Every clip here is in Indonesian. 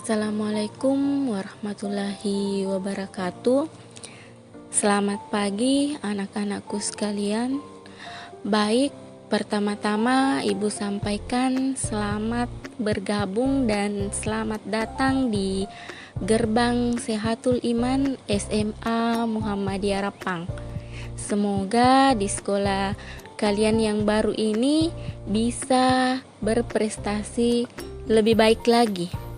Assalamualaikum warahmatullahi wabarakatuh. Selamat pagi anak-anakku sekalian. Baik, pertama-tama Ibu sampaikan selamat bergabung dan selamat datang di Gerbang Sehatul Iman SMA Muhammadiyah Rapang. Semoga di sekolah kalian yang baru ini bisa berprestasi lebih baik lagi.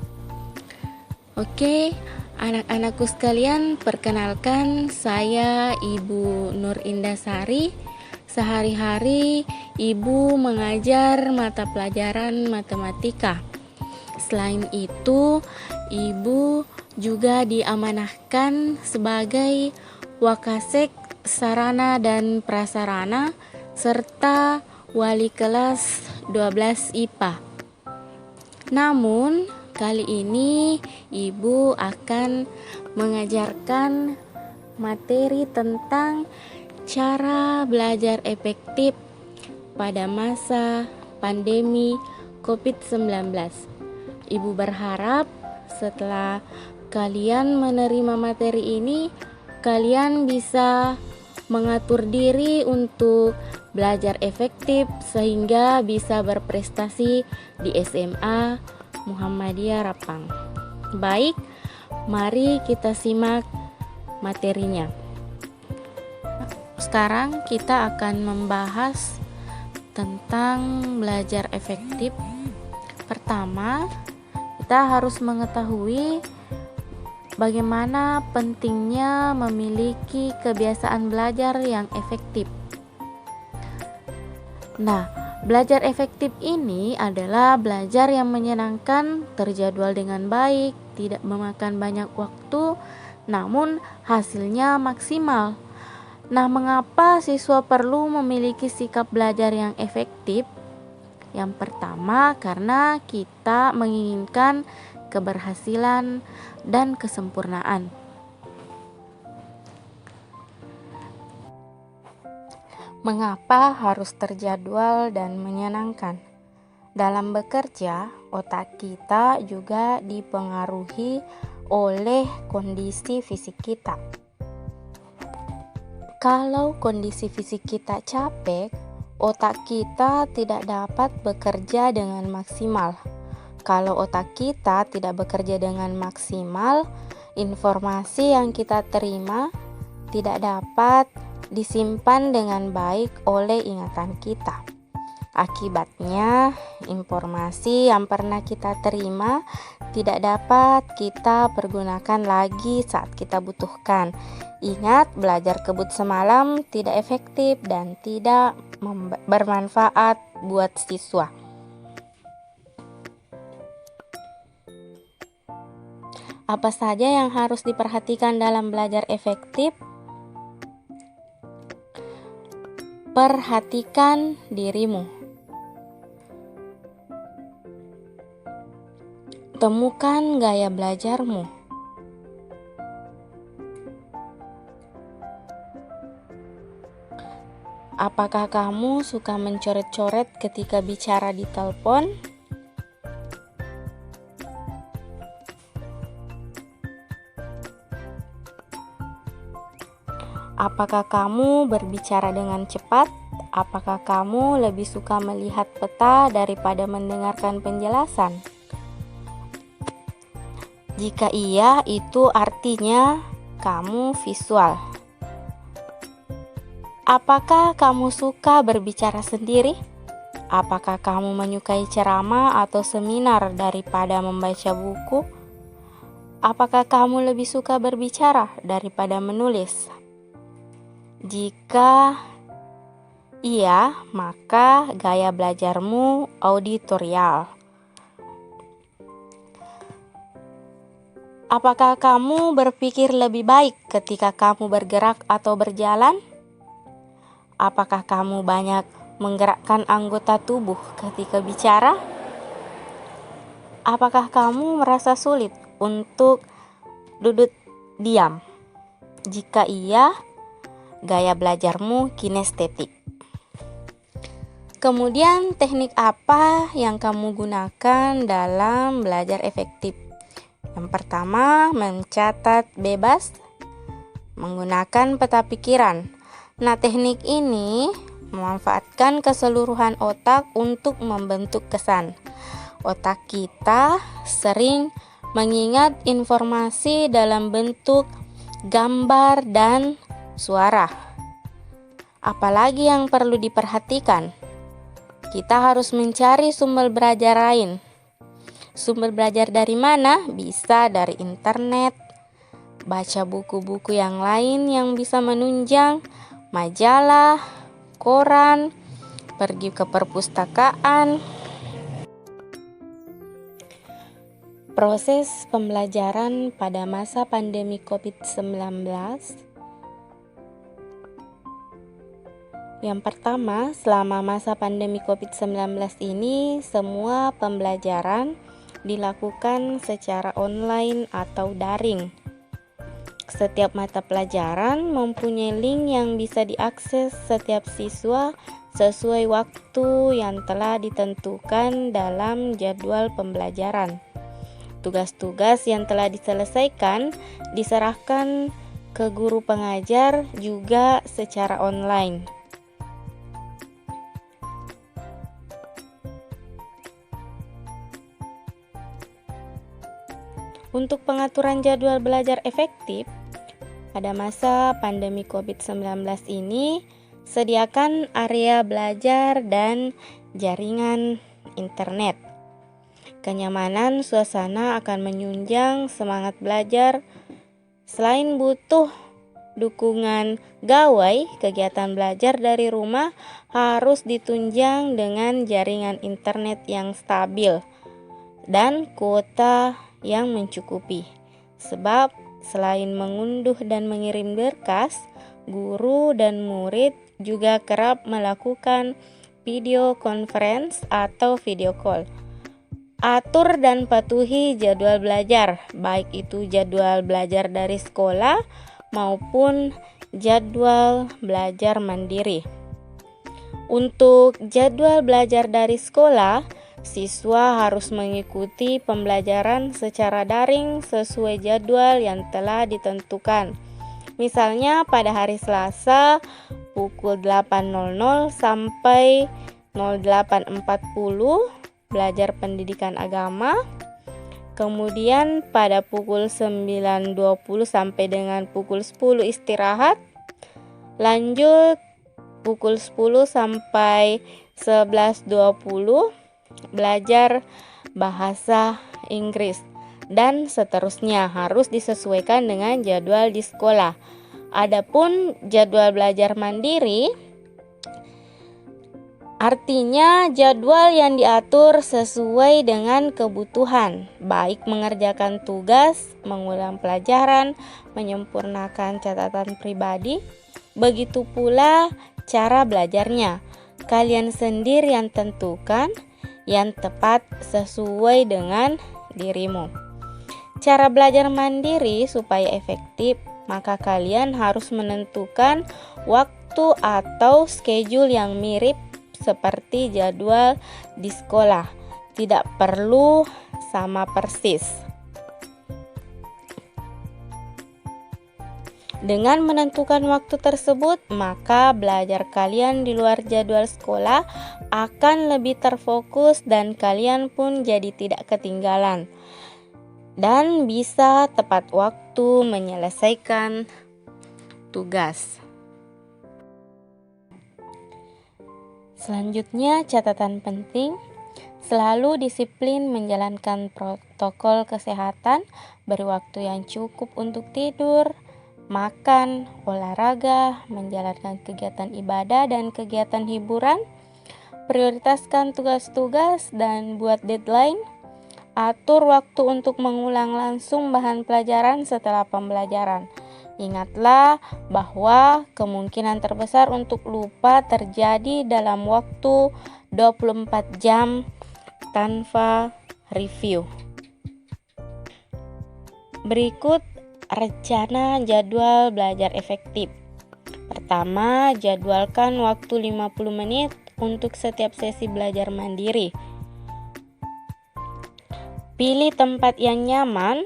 Oke, anak-anakku sekalian, perkenalkan saya Ibu Nur Indasari. Sehari-hari Ibu mengajar mata pelajaran matematika. Selain itu, Ibu juga diamanahkan sebagai Wakasek Sarana dan Prasarana serta wali kelas 12 IPA. Namun, kali ini Ibu akan mengajarkan materi tentang cara belajar efektif pada masa pandemi COVID-19. Ibu berharap setelah kalian menerima materi ini, kalian bisa mengatur diri untuk belajar efektif sehingga bisa berprestasi di SMA Muhammadiyah Rapang. Baik, mari kita simak materinya. Sekarang kita akan membahas tentang belajar efektif. Pertama, kita harus mengetahui bagaimana pentingnya memiliki kebiasaan belajar yang efektif. Belajar efektif ini adalah belajar yang menyenangkan, terjadwal dengan baik, tidak memakan banyak waktu, namun hasilnya maksimal. Mengapa siswa perlu memiliki sikap belajar yang efektif? Yang pertama, karena kita menginginkan keberhasilan dan kesempurnaan. Mengapa harus terjadwal dan menyenangkan? Dalam bekerja, otak kita juga dipengaruhi oleh kondisi fisik kita. Kalau kondisi fisik kita capek, otak kita tidak dapat bekerja dengan maksimal. Kalau otak kita tidak bekerja dengan maksimal, informasi yang kita terima tidak dapat disimpan dengan baik oleh ingatan kita. Akibatnya, informasi yang pernah kita terima tidak dapat kita pergunakan lagi saat kita butuhkan. Ingat, belajar kebut semalam tidak efektif dan tidak bermanfaat buat siswa. Apa saja yang harus diperhatikan dalam belajar efektif? Perhatikan dirimu. Temukan gaya belajarmu. Apakah kamu suka mencoret-coret ketika bicara di telepon? Apakah kamu berbicara dengan cepat? Apakah kamu lebih suka melihat peta daripada mendengarkan penjelasan? Jika iya, itu artinya kamu visual. Apakah kamu suka berbicara sendiri? Apakah kamu menyukai ceramah atau seminar daripada membaca buku? Apakah kamu lebih suka berbicara daripada menulis? Jika iya, maka gaya belajarmu auditorial. Apakah kamu berpikir lebih baik ketika kamu bergerak atau berjalan? Apakah kamu banyak menggerakkan anggota tubuh ketika bicara? Apakah kamu merasa sulit untuk duduk diam? Jika iya, gaya belajarmu kinestetik. Kemudian teknik apa yang kamu gunakan dalam belajar efektif? Yang pertama, mencatat bebas menggunakan peta pikiran. Nah, teknik ini memanfaatkan keseluruhan otak untuk membentuk kesan. Otak kita sering mengingat informasi dalam bentuk gambar dan suara. Apalagi yang perlu diperhatikan? Kita harus mencari sumber belajar lain. Sumber belajar dari mana? Bisa dari internet, baca buku-buku yang lain yang bisa menunjang, majalah, koran, pergi ke perpustakaan. Proses pembelajaran pada masa pandemi COVID-19. Yang pertama, selama masa pandemi COVID-19 ini, semua pembelajaran dilakukan secara online atau daring. Setiap mata pelajaran mempunyai link yang bisa diakses setiap siswa sesuai waktu yang telah ditentukan dalam jadwal pembelajaran. Tugas-tugas yang telah diselesaikan diserahkan ke guru pengajar juga secara online. Untuk pengaturan jadwal belajar efektif pada masa pandemi COVID-19 ini, sediakan area belajar dan jaringan internet. Kenyamanan suasana akan menunjang semangat belajar. Selain butuh dukungan gawai, kegiatan belajar dari rumah harus ditunjang dengan jaringan internet yang stabil dan kuota yang mencukupi. Sebab selain mengunduh dan mengirim berkas, guru dan murid juga kerap melakukan video conference atau video call. Atur dan patuhi jadwal belajar, baik itu jadwal belajar dari sekolah maupun jadwal belajar mandiri. Untuk jadwal belajar dari sekolah, siswa harus mengikuti pembelajaran secara daring sesuai jadwal yang telah ditentukan. Misalnya pada hari Selasa pukul 8.00 sampai 08.40 belajar pendidikan agama. Kemudian pada pukul 9.20 sampai dengan pukul 10 istirahat. Lanjut pukul 10 sampai 11.20 belajar bahasa Inggris, dan seterusnya harus disesuaikan dengan jadwal di sekolah. Adapun jadwal belajar mandiri, artinya jadwal yang diatur sesuai dengan kebutuhan, baik mengerjakan tugas, mengulang pelajaran, menyempurnakan catatan pribadi. Begitu pula cara belajarnya. Kalian sendiri yang tentukan yang tepat sesuai dengan dirimu. Cara belajar mandiri supaya efektif, maka kalian harus menentukan waktu atau schedule yang mirip seperti jadwal di sekolah. Tidak perlu sama persis. Dengan menentukan waktu tersebut, maka belajar kalian di luar jadwal sekolah akan lebih terfokus dan kalian pun jadi tidak ketinggalan dan bisa tepat waktu menyelesaikan tugas. Selanjutnya, catatan penting. Selalu disiplin menjalankan protokol kesehatan, beri waktu yang cukup untuk tidur, makan, olahraga, menjalankan kegiatan ibadah dan kegiatan hiburan, prioritaskan tugas-tugas dan buat deadline, atur waktu untuk mengulang langsung bahan pelajaran setelah pembelajaran. Ingatlah bahwa kemungkinan terbesar untuk lupa terjadi dalam waktu 24 jam tanpa review. Berikut rencana jadwal belajar efektif. Pertama, jadwalkan waktu 50 menit untuk setiap sesi belajar mandiri. Pilih tempat yang nyaman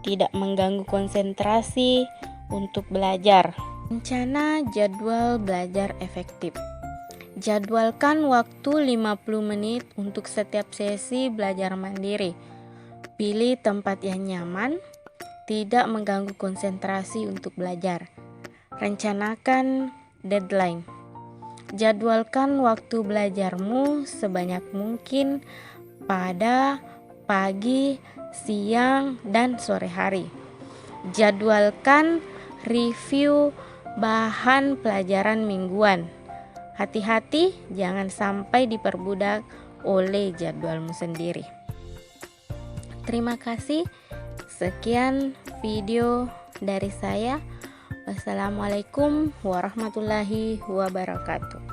tidak mengganggu konsentrasi untuk belajar. Rencana jadwal belajar efektif. Jadwalkan waktu 50 menit untuk setiap sesi belajar mandiri. Pilih tempat yang nyaman, tidak mengganggu konsentrasi untuk belajar. Rencanakan deadline. Jadwalkan waktu belajarmu sebanyak mungkin pada pagi, siang, dan sore hari. Jadwalkan review bahan pelajaran mingguan. Hati-hati, jangan sampai diperbudak oleh jadwalmu sendiri. Terima kasih. Sekian video dari saya. Wassalamualaikum warahmatullahi wabarakatuh.